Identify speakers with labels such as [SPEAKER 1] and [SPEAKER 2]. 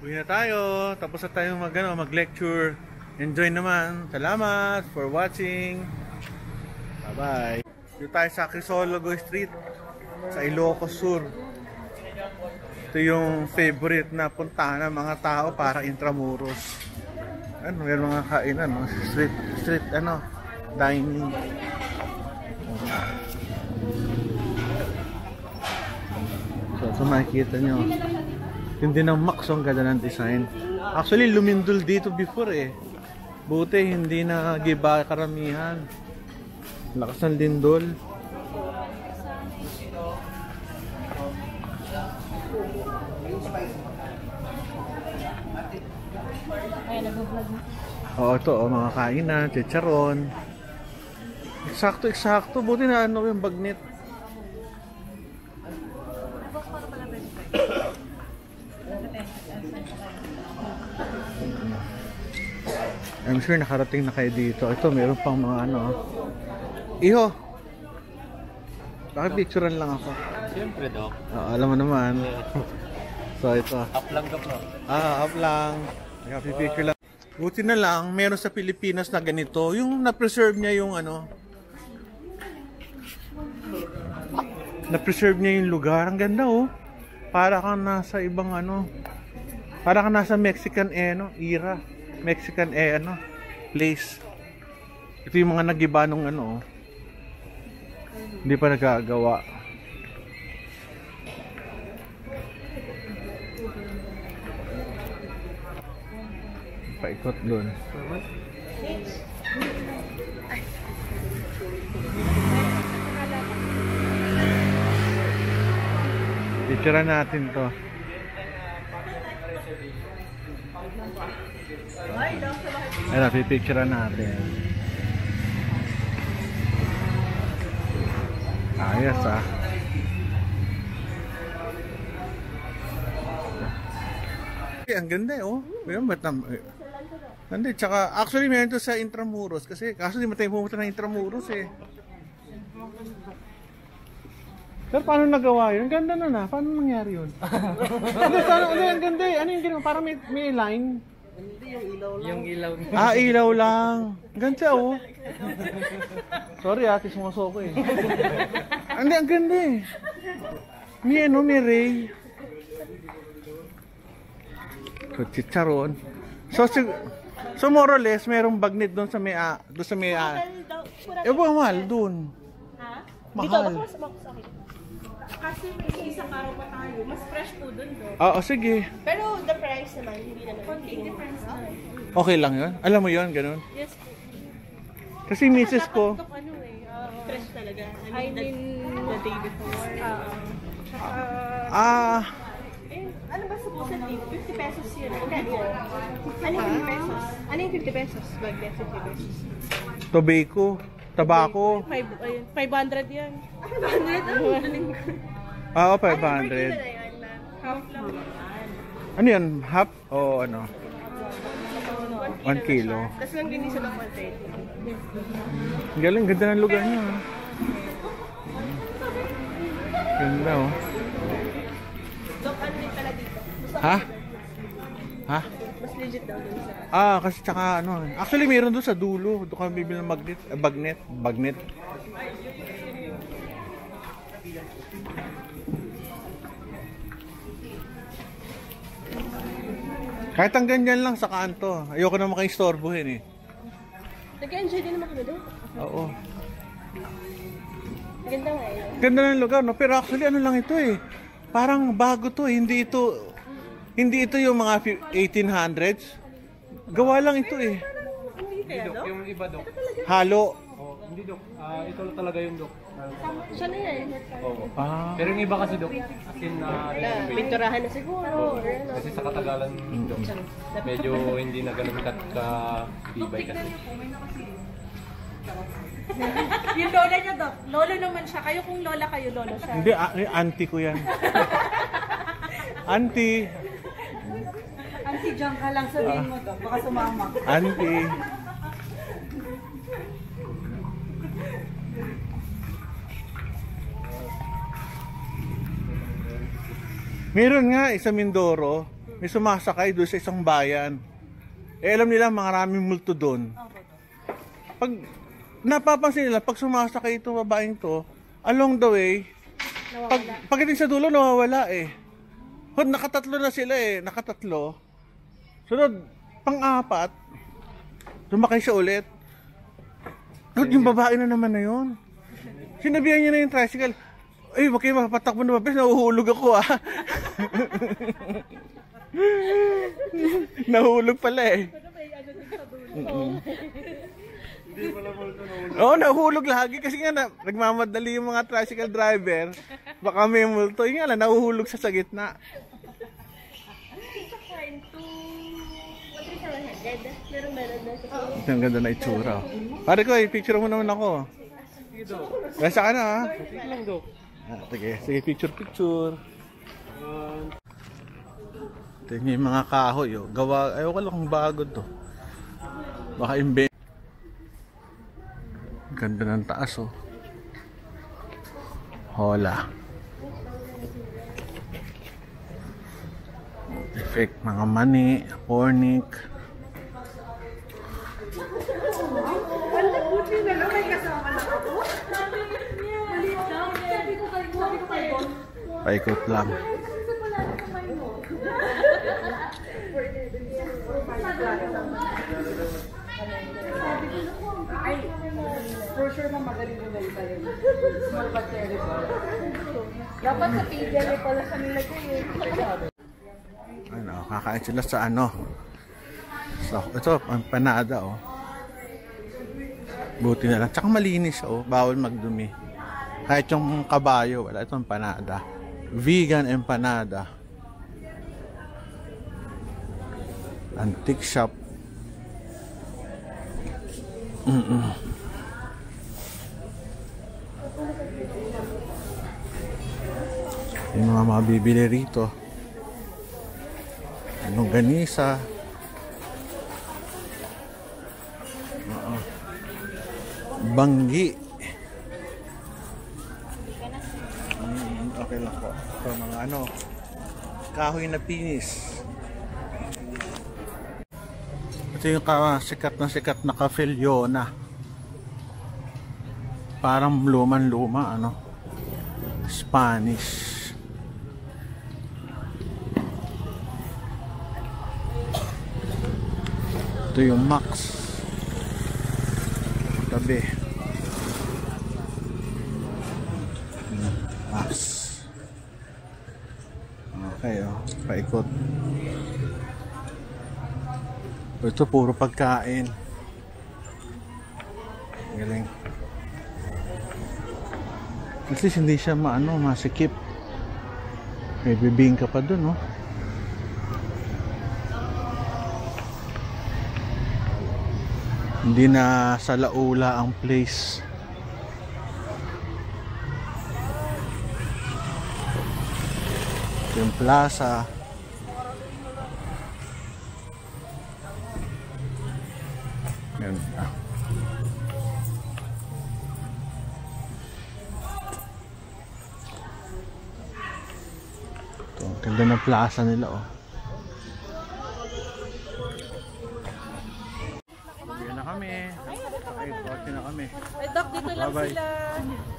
[SPEAKER 1] Uwi na tayo. Tapos na tayo mag-lecture. Enjoy naman. Salamat for watching. Bye-bye. Dito tayo sa Crisologo Street sa Ilocos Sur. Ito yung favorite na puntahan ng mga tao para Intramuros. Ano, may mga kainan, no? Street, dining. So, ito makikita nyo. Yung din ng Max, ang ganda ng design. Actually, lumindol dito before eh. Buti, hindi na giba karamihan. Lakas ng lindol. Oo, ito, mga kainan, chicharon. Eksakto. Buti na ano yung bagnet. I'm sure nakarating na kayo dito. Ito, meron pang mga Iho! Bakit picturean lang ako?
[SPEAKER 2] Siyempre, Doc.
[SPEAKER 1] Alam mo naman. So, ito.
[SPEAKER 2] Up lang, Doc, no?
[SPEAKER 1] Up lang. Picture lang. Buti na lang, meron sa Pilipinas na ganito. Yung na-preserve niya yung na-preserve niya yung lugar. Ang ganda, oh. Para kang nasa ibang para kang nasa Mexican era. Mexican place. Ito yung mga nagiba nung hindi pa nagagawa. Paikot doon. Picture natin to. Ayan, pipicture natin. Ayos ang ganda oh. Mayroon ba't hindi, tsaka actually meron to sa Intramuros kasi kaso di mo tayo pumunta ng Intramuros eh. Pero paano nagawa yun? Ganda na. Paano nangyari yun? Ang ganda eh. Ano yung ginawa? Parang may line.
[SPEAKER 2] Hindi, yung ilaw lang. Yung ilaw.
[SPEAKER 1] Ilaw lang. Ganda oh. Sorry sumuso ko eh. Hindi, ang ganda eh. May ray. So, chicharon. So more or less, mayroong bagnet doon sa may mahal doon.
[SPEAKER 3] Ha?
[SPEAKER 1] Mahal.
[SPEAKER 3] Dito, kasi may isang araw pa tayo. Mas fresh po dun, bro.
[SPEAKER 1] Oo, sige.
[SPEAKER 3] Pero the price naman, hindi naman. Konting difference na.
[SPEAKER 1] Okay lang yun? Alam mo yun, ganun?
[SPEAKER 3] Yes.
[SPEAKER 1] Kasi misis ko.
[SPEAKER 3] Fresh talaga. I mean, the day before. Ano ba supposedly? 50 pesos yun. Ano yung 50 pesos? Ano yung 50 pesos? Bagnet 50 pesos.
[SPEAKER 1] Tobacco. Tabako.
[SPEAKER 3] 500 yan. 500?
[SPEAKER 1] Oo, 500.
[SPEAKER 3] Half lang.
[SPEAKER 1] Ano yan? Half? O ano? 1 kilo.
[SPEAKER 3] Tapos lang ginisa ng 130.
[SPEAKER 1] Galing, ganda ng lugar niyo. Ganda oh.
[SPEAKER 3] Dok, ano din pala dito?
[SPEAKER 1] Ha?
[SPEAKER 3] Mas legit daw dun sa...
[SPEAKER 1] Kasi tsaka actually mayroon doon sa dulo. Doon kami bibili ng bagnet. Kahit ang ganyan lang sa kanto. Ayoko na makaistorbohin eh.
[SPEAKER 3] Nag-enjoy din naman kami doon.
[SPEAKER 1] Oo.
[SPEAKER 3] Ganda nga eh.
[SPEAKER 1] Ganda ng lugar, no? Pero actually ano lang ito eh. Parang bago to, hindi ito yung mga 1800s. Gawa lang ito eh.
[SPEAKER 2] Hindi, Doc. Yung iba, Doc.
[SPEAKER 1] Halo.
[SPEAKER 2] Oh, hindi, Doc. Ito talaga yung Doc.
[SPEAKER 3] Siya na yan.
[SPEAKER 2] Oo. Pero yung iba kasi, Doc, as in,
[SPEAKER 3] Pinturahan na siguro.
[SPEAKER 2] kasi sa katagalan, Doc, medyo hindi na ganun ka-ibay kasi.
[SPEAKER 4] Yung lola niya, Doc. Lolo naman siya. Kayo kung lola kayo, lolo siya.
[SPEAKER 1] Hindi, auntie ko yan. Auntie.
[SPEAKER 4] Auntie, dyan ka lang sabihin mo, Doc. Baka sumama.
[SPEAKER 1] Auntie. Meron nga sa Mindoro, may sumasakay doon sa isang bayan. Eh alam nila maraming multo doon. Pag napapansin nila, pag sumasakay itong babaeng to, along the way, pagdating sa dulo, nawawala eh. Nakatatlo na sila eh, nakatatlo. Sunod, pang-apat, sumakay siya ulit. Yung babae na naman na yun. Sinabihan niya na yung tricycle, ay, wag kayo mapatakbo na mabilis, nahuhulog ako ah. Nahulog pala eh. Oo, nahulog lagi kasi nga nagmamadali yung mga tricycle driver. Baka may multo. Yung nga lang, nahuhulog sa gitna. Ang ganda na itsura. Pare ko, picture mo naman ako. Gasa ka na ha?
[SPEAKER 2] Sige lang, Dok.
[SPEAKER 1] Sige, picture. Tingnan yung mga kahoy. Oh. Gawa, ayaw ko lang kung bago to. Baka invent. Ganda ng taas oh. Hola. Effect, mga mani, pornik. Paikot lang.
[SPEAKER 5] Ay, for sure na magaling na tayo. Small but terrible. Dapat sa PDL pala sa nilagay eh.
[SPEAKER 1] Ano, kakain sila sa ano. So, ito, empanada oh. Buti na lang. Tsaka malinis oh, bawal magdumi. Kahit yung kabayo, wala itong empanada. Vegan empanada. Antique shop. Yung mga mabibili rito. Anong ganisa. Banggi. Okay lang po. So, mga ano, kahoy na pinis. Ito yung sikat na Cafe Leona. Parang luman-luma, ano, Spanish. Ito yung Max. Tabi. Max. Okay, oh. Paikot. Ito puro pagkain. Galing. At least hindi siya masikip. May bibingka pa dun, oh. Hindi na sa laula ang place. Yung plaza. Yan. Ito, ganda ng plaza nila oh. Uwi na kami. Okay, kami.
[SPEAKER 4] Ay, Doc, dito lang
[SPEAKER 1] Bye-bye.
[SPEAKER 4] sila.